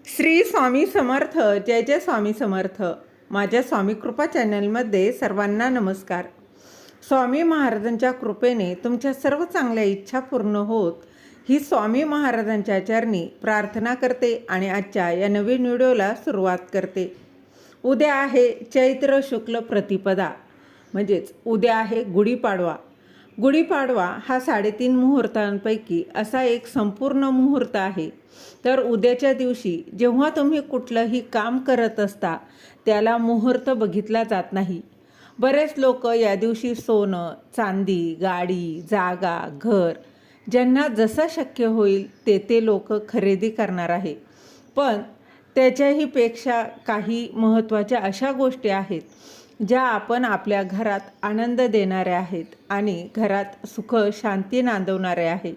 श्री स्वामी समर्थ. जय जय स्वामी समर्थ. माझ्या स्वामी कृपा चॅनलमध्ये सर्वांना नमस्कार. स्वामी महाराजांच्या कृपेने तुमच्या सर्व चांगल्या इच्छा पूर्ण होत ही स्वामी महाराजांच्या चरणी प्रार्थना करते आणि आजच्या या नवीन व्हिडिओला सुरुवात करते. उद्या आहे चैत्र शुक्ल प्रतिपदा, म्हणजेच उद्या आहे गुढीपाडवा. गुढीपाडवा हा 3.5 मुहूर्तांपैकी असा एक संपूर्ण मुहूर्त आहे. तर उद्याच्या दिवशी जेव्हा तुम्ही कुठलंही काम करत असता त्याला मुहूर्त बघितला जात नाही. बरेच लोक या दिवशी सोनं, चांदी, गाडी, जागा, घर ज्यांना जसं शक्य होईल ते लोक खरेदी करणार आहे. पण त्याच्याही पेक्षा काही महत्त्वाच्या अशा गोष्टी आहेत ज्या आपण आपल्या घरात आनंद देणाऱ्या आहेत आणि घरात सुख शांती नांदवणारे आहे.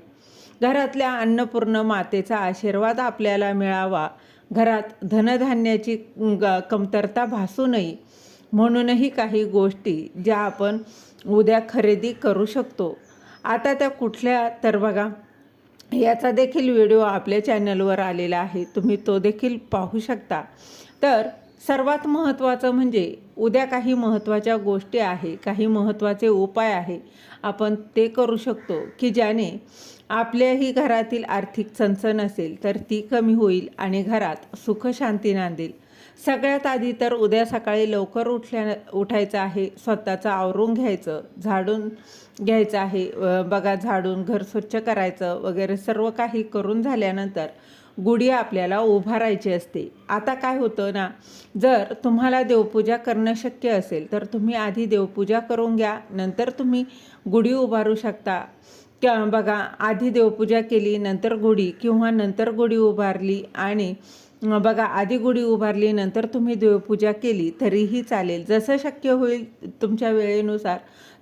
घरातल्या अन्नपूर्ण मातेचा आशीर्वाद आपल्याला मिळावा, घरात धनधान्याची कमतरता भासू नये म्हणूनही काही गोष्टी ज्या आपण उद्या खरेदी करू शकतो. आता त्या कुठल्या तर बघा, याचा देखील व्हिडिओ आपल्या चॅनलवर आलेला आहे, तुम्ही तो देखील पाहू शकता. तर सर्वात महत्त्वाचं म्हणजे उद्या काही महत्त्वाच्या गोष्टी आहे, काही महत्त्वाचे उपाय आहे, आपण ते करू शकतो की ज्याने आपल्याही घरातील आर्थिक चणचण असेल तर ती कमी होईल आणि घरात सुख शांती नांदेल. सगळ्यात आधी तर उद्या सकाळी लवकर उठायचं आहे, स्वतःचं आवरून घ्यायचं, झाडून घ्यायचं आहे. बघा, झाडून घर स्वच्छ करायचं वगैरे सर्व काही करून झाल्यानंतर गुढी आपल्याला उभारायची असते. आता काय होतं ना, जर तुम्हाला देवपूजा करणं शक्य असेल तर तुम्ही आधी देवपूजा करून घ्या, नंतर तुम्ही गुढी उभारू शकता. बघा, आधी देवपूजा केली नंतर गुढी, किंवा नंतर गुढी उभारली आणि बघा आधी गुढी उभारली नंतर तुम्ही देवपूजा केली तरीही चालेल. जसं शक्य होईल तुमच्या वेळेनुसार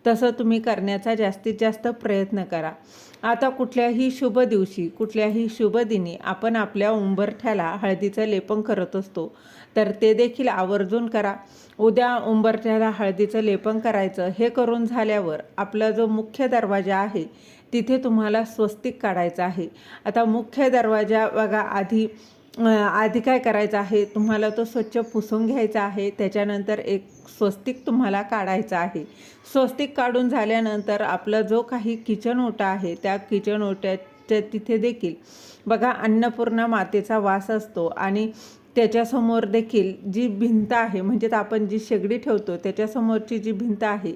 तसं तुम्ही करण्याचा जास्तीत जास्त प्रयत्न करा. आता कुठल्याही शुभ दिवशी, कुठल्याही शुभ दिनी आपण आपल्या उंबरठ्याला हळदीचं लेपन करत असतो, तर ते देखील आवर्जून करा. उद्या उंबरठ्याला हळदीचं लेपन करायचं. हे करून झाल्यावर आपला जो मुख्य दरवाजा आहे तिथे तुम्हाला स्वस्तिक काढायचं आहे. आता मुख्य दरवाजा बघा, आधी काय करायचं आहे, तुम्हाला तो स्वच्छ पुसून घ्यायचा आहे. त्याच्यानंतर एक स्वस्तिक तुम्हाला काढायचा आहे. स्वस्तिक काढून झाल्यानंतर आपला जो काही किचन ओटा आहे त्या किचन ओट्याच्या तिथे देखील बघा अन्नपूर्णा मातेचा वास असतो आणि त्याच्यासमोर देखील जी भिंत आहे, म्हणजेच आपण जी शेगडी ठेवतो त्याच्यासमोरची जी भिंत आहे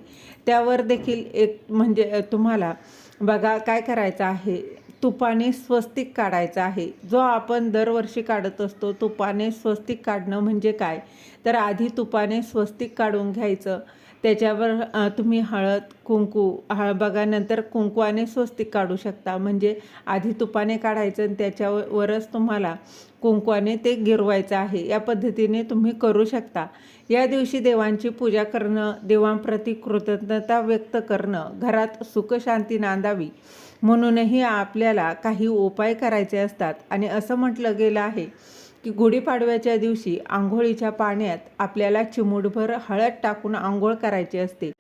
त्यावर देखील एक म्हणजे तुम्हाला बघा काय करायचं आहे, तुपाने स्वस्तिक काढायचा आहे. जो आपण दरवर्षी काढत असतो. तुपाने स्वस्तिक काढणं म्हणजे काय, तर आधी तुपाने स्वस्तिक काढून घ्यायचं. त्याच्यावर तुम्ही हळद कुंकू बघा, नंतर कुंकवाने स्वस्तिक काढू शकता. म्हणजे आधी तुपाने काढायचं आणि त्याच्यावरच तुम्हाला कुंकवाने ते गिरवायचं आहे. या पद्धतीने तुम्ही करू शकता. या दिवशी देवांची पूजा करणं, देवांप्रती कृतज्ञता व्यक्त करणं, घरात सुखशांती नांदावी म्हणूनही आपल्याला काही उपाय करायचे असतात. आणि असं म्हटलं गेलं आहे की गुढीपाडव्याच्या दिवशी आंघोळीच्या पाण्यात आपल्याला चिमूटभर हळद टाकून आंघोळ करायची असते.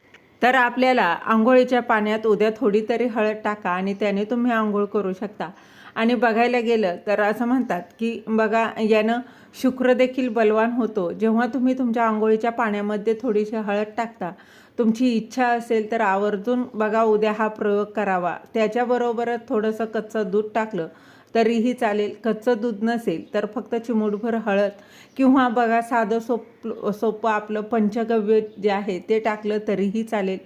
तर आपल्याला आंघोळीच्या पाण्यात उद्या थोडी तरी हळद टाका आणि त्याने तुम्ही आंघोळ करू शकता. आणि बघायला गेलं तर असं म्हणतात की बघा, यानं शुक्र देखील बलवान होतो. जेव्हा तुम्ही तुमच्या आंघोळीच्या पाण्यामध्ये थोडीशी हळद टाकता, तुमची इच्छा असेल तर आवर्जून बघा उद्या हा प्रयोग करावा. त्याच्याबरोबरच थोडंसं कच्चं दूध टाकलं तरीही चालेल. कच्चं दूध नसेल तर फक्त चिमूटभर हळद किंवा बघा साधं सोपं आपलं पंचगव्य जे आहे ते टाकलं तरीही चालेल.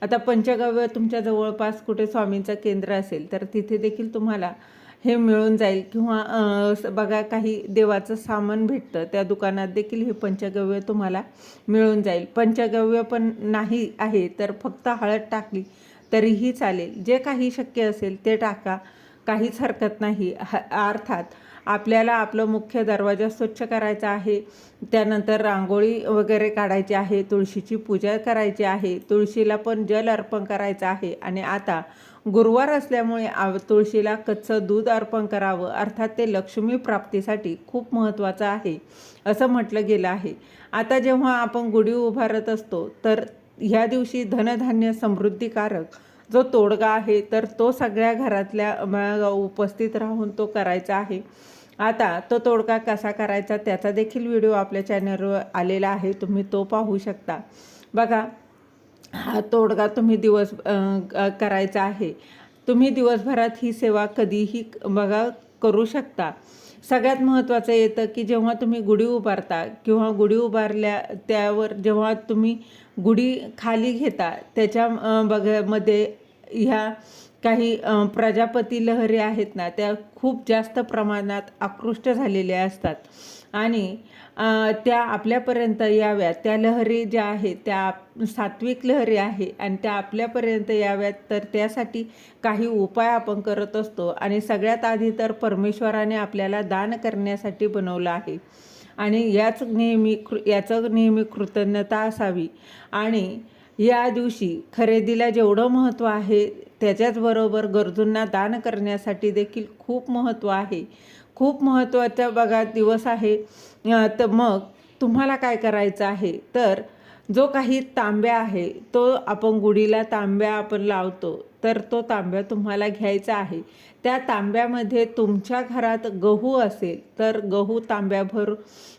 आता पंचगव्य तुमच्या जवळपास कुठे स्वामींचं केंद्र असेल तर तिथे देखील तुम्हाला हे मिळून जाईल. किंवा बघा काही देवाचं सामान भेटतं त्या दुकानात देखील हे पंचगव्य तुम्हाला मिळून जाईल. पंचगव्य पण नाही आहे तर फक्त हळद टाकली तरीही चालेल. जे काही शक्य असेल ते टाका, काहीच हरकत नाही. अर्थात आपल्याला आपलं मुख्य दरवाजा स्वच्छ करायचा आहे, त्यानंतर रांगोळी वगैरे काढायची आहे, तुळशीची पूजा करायची आहे, तुळशीला पण जल अर्पण करायचं आहे. आणि आता गुरुवार असल्यामुळे तुळशीला कच्चं दूध अर्पण करावं, अर्थात ते लक्ष्मी प्राप्तीसाठी खूप महत्त्वाचं आहे असं म्हटलं गेलं आहे. आता जेव्हा आपण गुढी उभारत असतो तर ह्या दिवशी धनधान्य समृद्धीकारक जो तोडगा आहे तर तो सगळ्या घरातल्या उपस्थित राहून तो करायचा आहे. आता तो तोडगा कसा करायचा त्याचा देखील व्हिडिओ आपल्या चॅनलवर आलेला आहे, तुम्ही तो पाहू शकता. बघा, हा तोडगा तुम्ही करायचा आहे. तुम्ही दिवसभरात ही सेवा कधीही बघा करू शकता. सगळ्यात महत्त्वाचं येतं की जेव्हा तुम्ही गुढी उभारता किंवा गुढी उभारल्या त्यावर जेव्हा तुम्ही गुढी खाली घेता त्याच्या मध्ये ह्या काही प्रजापती लहरी आहेत ना, त्या खूप जास्त प्रमाणात आकृष्ट झालेल्या असतात आणि त्या आपल्यापर्यंत याव्यात, त्या लहरी ज्या आहेत त्या सात्विक लहरी आहे आणि त्या आपल्यापर्यंत याव्यात, तर त्यासाठी काही उपाय आपण करत असतो. आणि सगळ्यात आधी तर परमेश्वराने आपल्याला दान करण्यासाठी बनवलं आहे आणि याचं नेहमी कृतज्ञता असावी. आणि या दिवशी खरेदीला जेवढं महत्त्व आहे त्याच्याचबरोबर गरजूंना दान करण्यासाठी देखील खूप महत्त्व आहे. खूप महत्त्वाचा बघा दिवस आहे. तर मग तुम्हाला काय करायचं आहे, तर जो काही तांब्या आहे तो आपण गुढीला तांब्या आपण लावतो, तर तो तांब्या तुम्हाला घ्यायचा आहे. त्या तांब्यामध्ये तुमच्या घरात गहू असेल तर गहू तांब्याभर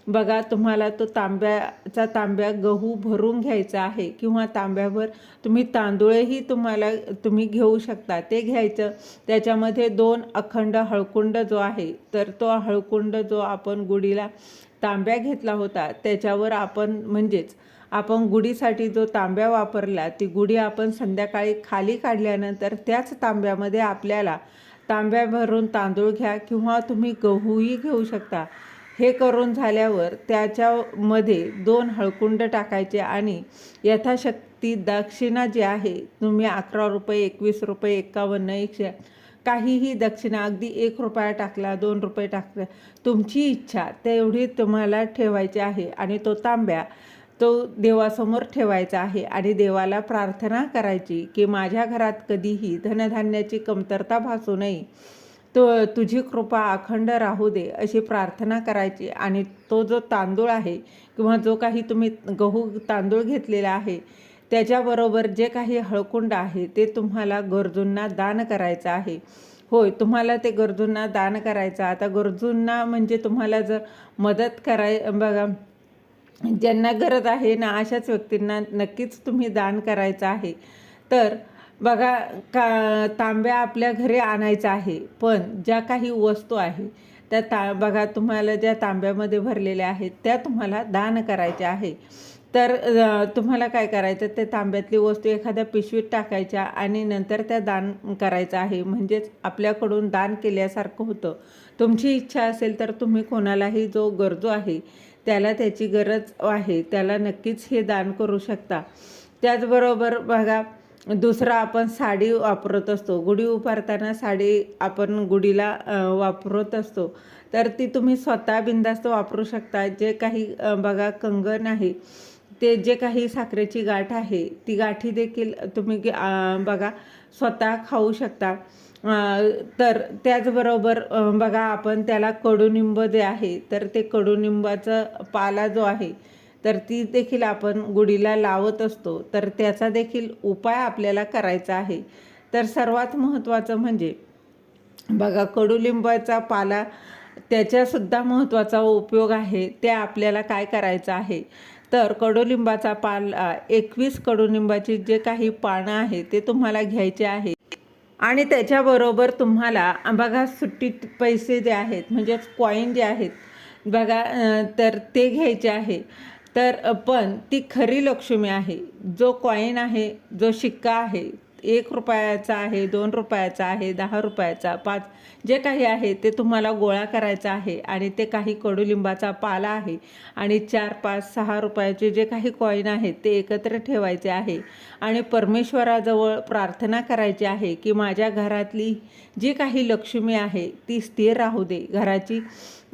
बघा, तुम्हाला तो तांब्या गहू भरून घ्यायचा आहे किंवा तांब्याभर तुम्ही तांदूळही तुम्ही घेऊ शकता, ते घ्यायचं. त्याच्यामध्ये 2 अखंड हळकुंड जो आहे, तर तो हळकुंड जो आपण गुढीला तांब्या घेतला होता त्याच्यावर आपण गुढीसाठी जो तांब्या वापरला, ती गुढी आपण संध्याकाळी खाली काढल्यानंतर त्याच तांब्यामध्ये आपल्याला तांब्या भरून तांदूळ घ्या किंवा तुम्ही गहूही घेऊ शकता. हे करून झाल्यावर त्याच्यामध्ये 2 हळकुंड टाकायचे आणि यथाशक्ती दक्षिणा जी आहे, तुम्ही 11 रुपये, 21 रुपये, 51, 100 काहीही दक्षिणा, अगदी 1 रुपया टाकला, 2 रुपये टाकला, तुमची इच्छा तेवढी तुम्हाला ठेवायची आहे. आणि तो तांब्या देवासमोर ठेवायचा आहे आणि देवाला प्रार्थना करायची की माझ्या घरात कधीही धनधान्याची कमतरता भासू नये, तुझी कृपा अखंड राहू दे, अशी प्रार्थना करायची. आणि तो जो तांदूळ आहे किंवा जो काही तुम्ही गहू तांदूळ घेतलेला आहे त्याच्याबरोबर जे काही हळकुंड आहे ते तुम्हाला गरजूंना दान करायचं आहे. होय, तुम्हाला ते गरजूंना दान करायचं. आता गरजूंना म्हणजे तुम्हाला जर मदत बघा, ज्यांना गरज आहे ना अशाच व्यक्तींना नक्कीच तुम्ही दान करायचं आहे. तर बघा, तांब्या आपल्या घरी आणायचा आहे, पण ज्या काही वस्तू आहे त्या बघा तुम्हाला ज्या तांब्यामध्ये भरलेल्या आहेत त्या तुम्हाला दान करायच्या आहे. तर तुम्हाला काय करायचं, ते तांब्यातली वस्तू एखाद्या पिशवीत टाकायच्या आणि नंतर त्या दान करायचं आहे. म्हणजेच आपल्याकडून दान केल्यासारखं होतं. तुमची इच्छा असेल तर तुम्ही कोणालाही जो गरजू आहे त्याला त्याची गरज आहे त्याला नक्कीच हे दान करू शकता. त्याचबरोबर बघा, दुसरा आपण साडी वापरत असतो. गुढी उभारताना साडी आपण गुढीला वापरत असतो, तर ती तुम्ही स्वतः बिनधास्त वापरू शकता. जे काही बघा कंगन आहे, ते जे काही साखरेची गाठ आहे ती गाठी देखील तुम्ही बघा स्वतः खाऊ शकता. तर त्याचबरोबर बघा, आपण त्याला कडुनिंब जे आहे तर ते कडुनिंबाचा पाला जो आहे तर ती देखील आपण गुढीला लावत असतो, तर त्याचा देखील उपाय आपल्याला करायचा आहे. तर सर्वात महत्त्वाचं म्हणजे बघा, कडुलिंबाचा पाला त्याच्यासुद्धा महत्त्वाचा उपयोग आहे. ते आपल्याला काय करायचं आहे, तर कडुलिंबाचा पाला 21 कडुलिंबाची जे काही पानं आहे ते तुम्हाला घ्यायचे आहे आणि त्याच्याबरोबर तुम्हाला बघा सुट्टी पैसे जे आहेत म्हणजेच कॉईन जे आहेत बघा, तर ते घ्यायचे आहे. तर पण ती खरी लक्ष्मी आहे. जो कॉईन आहे, जो शिक्का आहे, 1 रुपयाचा आहे, 2 रुपयाचा आहे, 10 रुपयाचा, 5 जे काही आहे ते तुम्हाला गोळा करायचा आहे आणि ते काही कडुलिंबाचा पाला आहे आणि 4, 5, 6 रुपयाचे जे काही कॉईन आहेत ते एकत्र ठेवायचे आहे आणि परमेश्वराजवळ प्रार्थना करायची आहे की माझ्या घरातली जी काही लक्ष्मी आहे ती स्थिर राहू दे. घराची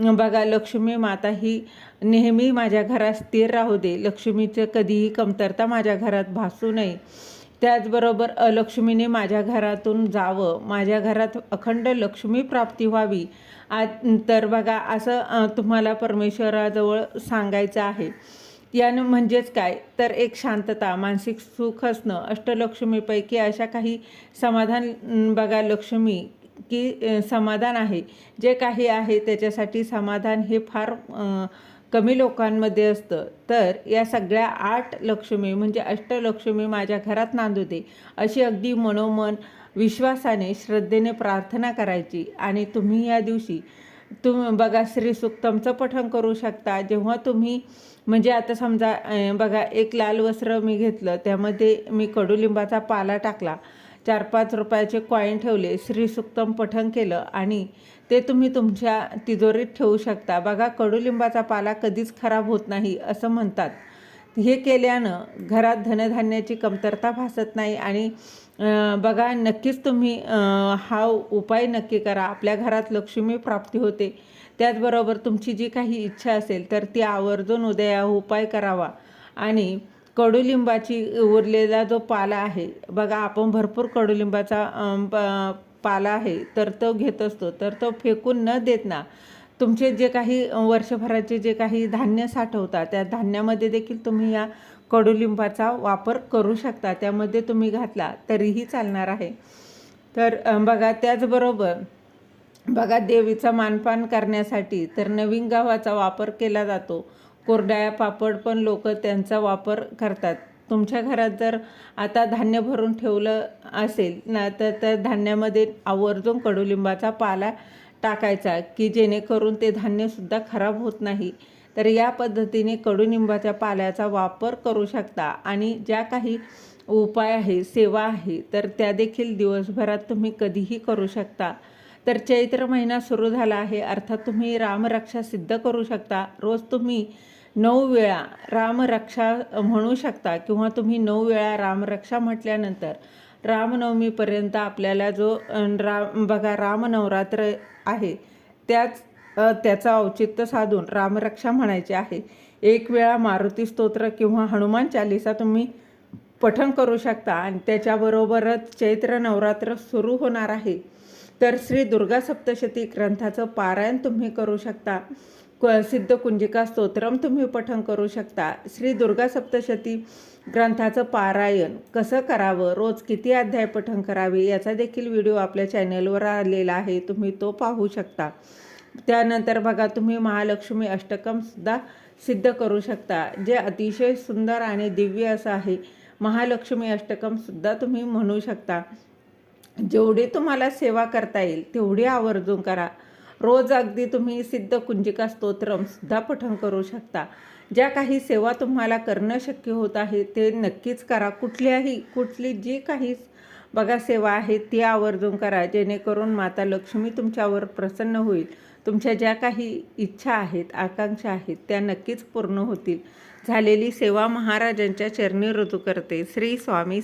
बघा, लक्ष्मी माता ही नेहमी माझ्या घरात स्थिर राहू दे. लक्ष्मीचं कधीही कमतरता माझ्या घरात भासू नये. त्याचबरोबर अलक्ष्मीने माझ्या घरातून जावं, माझ्या घरात अखंड लक्ष्मी प्राप्ती व्हावी. तर बघा, असं तुम्हाला परमेश्वराजवळ सांगायचं आहे. यानं म्हणजेच काय, तर एक शांतता, मानसिक सुख असणं, अष्टलक्ष्मीपैकी अशा काही समाधान बघा लक्ष्मी की समाधान आहे, जे काही आहे त्याच्यासाठी समाधान हे फार कमी लोकांमध्ये असतं. तर या सगळ्या 8 लक्ष्मी म्हणजे अष्टलक्ष्मी माझ्या घरात नांदू दे, अशी अगदी मनोमन विश्वासाने श्रद्धेने प्रार्थना करायची. आणि तुम्ही या दिवशी बघा श्रीसूक्तमचं पठण करू शकता. जेव्हा तुम्ही म्हणजे आता समजा बघा एक लाल वस्त्र मी घेतलं, त्यामध्ये मी कडुलिंबाचा पाला टाकला, 4-5 रुपयाचे कॉईन ठेवले, श्रीसूक्तम पठण केलं आणि ते तुम्ही तुमच्या तिजोरीत ठेवू शकता. बघा कडुलिंबाचा पाला कधीच खराब होत नाही असं म्हणतात. हे केल्यानं घरात धनधान्याची कमतरता भासत नाही. आणि बघा नक्कीच तुम्ही हा उपाय नक्की करा. आपल्या घरात लक्ष्मी प्राप्ती होते. त्याचबरोबर तुमची जी काही इच्छा असेल तर ती आवर्जून उद्या उपाय करावा. आणि कडुलिंबाची उरलेला जो पाला आहे, बघा आपण भरपूर कडुलिंबाचा पाला आहे तर तो घेत असतो, तर तो फेकून न देता तुमचे जे काही वर्षभराचे जे काही धान्य साठवतात त्या धान्यामध्ये देखील तुम्ही या कडुलिंबाचा वापर करू शकता. त्यामध्ये तुम्ही घातला तरीही चालणार आहे. तर बघा त्याचबरोबर बघा देवीचा मानपान करण्यासाठी तर नवीन गव्हाचा वापर केला जातो. कोरड्या पापड पण लोक त्यांचा वापर करतात. तुमच्या घरात जर आता धान्य भरून ठेवलं असेल ना तर त्या धान्यामध्ये आवर्जून कडुलिंबाचा पाला टाकायचा की जेणेकरून ते धान्यसुद्धा खराब होत नाही. तर या पद्धतीने कडुलिंबाच्या पाल्याचा वापर करू शकता. आणि ज्या काही उपाय आहे, सेवा आहे, तर त्या देखील दिवसभरात तुम्ही कधीही करू शकता. तर चैत्र महिना सुरू झाला आहे, अर्थात तुम्ही रामरक्षा सिद्ध करू शकता. रोज तुम्ही 9 वेळा रामरक्षा म्हणू शकता किंवा तुम्ही 9 वेळा रामरक्षा म्हटल्यानंतर रामनवमीपर्यंत आपल्याला जो बघा रामनवरात्र आहे त्याचं औचित्य साधून रामरक्षा म्हणायची आहे. 1 वेळा मारुती स्तोत्र किंवा हनुमान चालीसा तुम्ही पठण करू शकता. आणि त्याच्याबरोबरच चैत्र नवरात्र सुरू होणार आहे, तर श्री दुर्गा सप्तशती ग्रंथाचं पारायण तुम्ही करू शकता. सिद्ध कुंजिका स्तोत्रम तुम्ही पठण करू शकता. श्री दुर्गा सप्तशती ग्रंथाचं पारायण कसं करावं, रोज किती अध्याय पठण करावे, याचा देखील व्हिडिओ आपल्या चॅनलवर आलेला आहे, तुम्ही तो पाहू शकता. त्यानंतर बघा तुम्ही महालक्ष्मी अष्टकमसुद्धा सिद्ध करू शकता, जे अतिशय सुंदर आणि दिव्य असं आहे. महालक्ष्मी अष्टकमसुद्धा तुम्ही म्हणू शकता. जेवढी तुम्हाला सेवा करता येईल तेवढी आवर्जून करा. रोज अगदी तुम्ही सिद्ध कुंजिका स्तोत्रमसुद्धा पठण करू शकता. ज्या काही सेवा तुम्हाला करणं शक्य होत आहे ते नक्कीच करा. कुठली जी काही बघा सेवा आहे ती आवर्जून करा, जेणेकरून माता लक्ष्मी तुमच्यावर प्रसन्न होईल. तुमच्या ज्या काही इच्छा आहेत, आकांक्षा आहेत त्या नक्कीच पूर्ण होतील. झालेली सेवा महाराजांच्या चरणी रुजू करते. श्री स्वामी